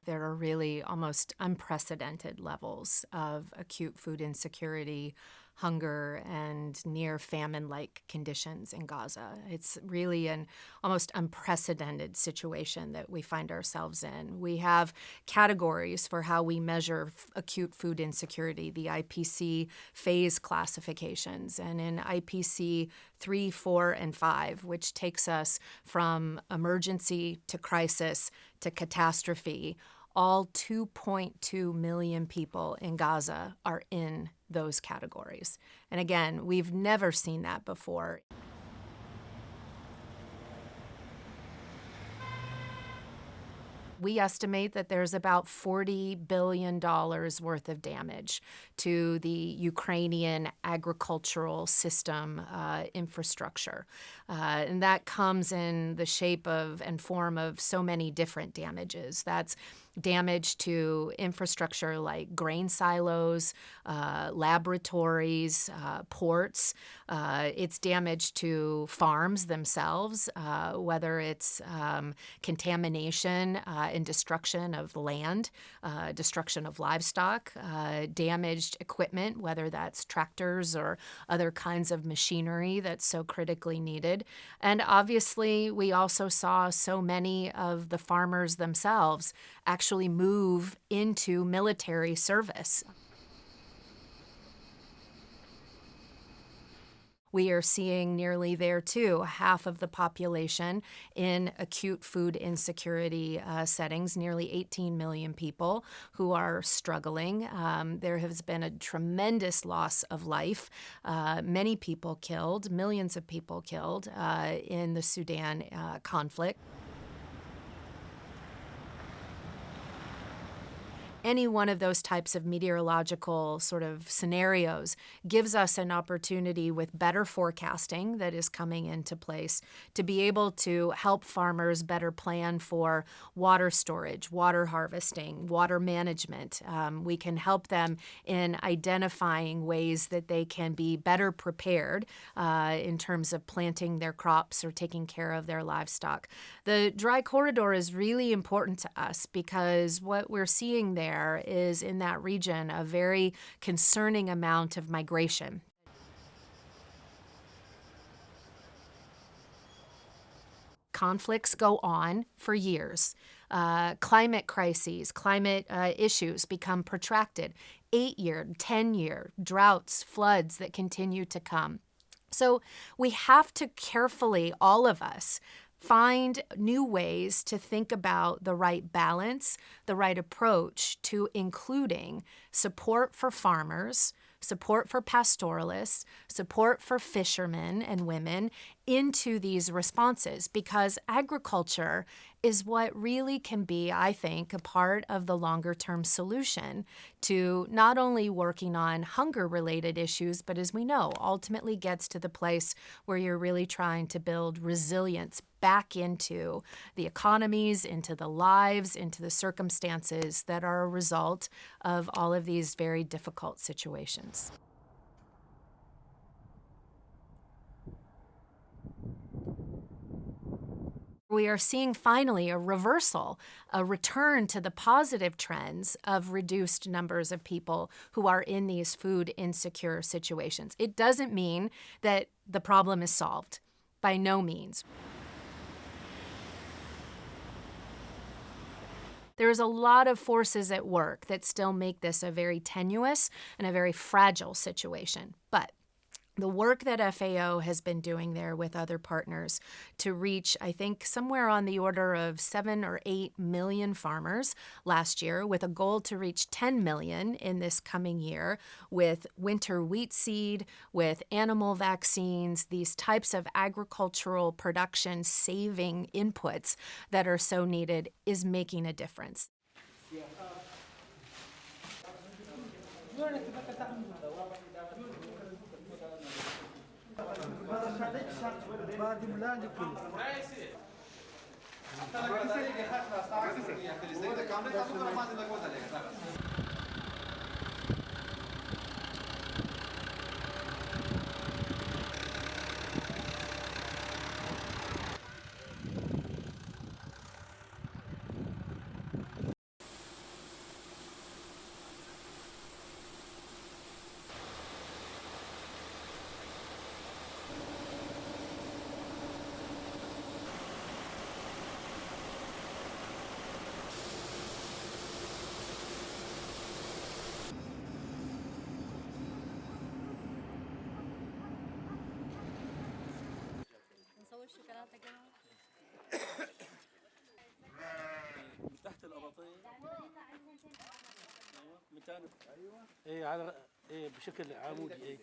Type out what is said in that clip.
there are really almost unprecedented levels of acute food insecurity, hunger, and near famine-like conditions in Gaza. It's really an almost unprecedented situation that we find ourselves in. We have categories for how we measure acute food insecurity, the IPC phase classifications, and in IPC 3, 4, and 5, which takes us from emergency to crisis to catastrophe. All 2.2 million people in Gaza are in those categories. And again, we've never seen that before. We estimate that there's about $40 billion worth of damage to the Ukrainian agricultural system infrastructure. And that comes in the shape of and form of so many different damages. That's damage to infrastructure like grain silos, laboratories, ports. It's damage to farms themselves, whether it's contamination and destruction of land, destruction of livestock, damaged equipment, whether that's tractors or other kinds of machinery that's so critically needed. And obviously, we also saw so many of the farmers themselves actually move into military service. We are seeing nearly there, too, half of the population in acute food insecurity settings, nearly 18 million people who are struggling. There has been a tremendous loss of life, many people killed, millions of people killed in the Sudan conflict. Any one of those types of meteorological sort of scenarios gives us an opportunity with better forecasting that is coming into place to be able to help farmers better plan for water storage, water harvesting, water management. We can help them in identifying ways that they can be better prepared in terms of planting their crops or taking care of their livestock. The dry corridor is really important to us because what we're seeing there is in that region a very concerning amount of migration. Conflicts go on for years. Climate crises, climate issues become protracted. 8-year, 10-year droughts, floods that continue to come. So we have to carefully, all of us, find new ways to think about the right balance, the right approach to including support for farmers, support for pastoralists, support for fishermen and women into these responses, because agriculture is what really can be, I think, a part of the longer-term solution to not only working on hunger-related issues, but as we know, ultimately gets to the place where you're really trying to build resilience back into the economies, into the lives, into the circumstances that are a result of all of these very difficult situations. We are seeing finally a reversal, a return to the positive trends of reduced numbers of people who are in these food insecure situations. It doesn't mean that the problem is solved, by no means. There's a lot of forces at work that still make this a very tenuous and a very fragile situation. But the work that FAO has been doing there with other partners to reach, I think, somewhere on the order of 7 or 8 million farmers last year, with a goal to reach 10 million in this coming year, with winter wheat seed, with animal vaccines, these types of agricultural production saving inputs that are so needed, is making a difference. من تحت الأباطية. ايوه 200. ايوه ايه على ايه بشكل عمودي ايه.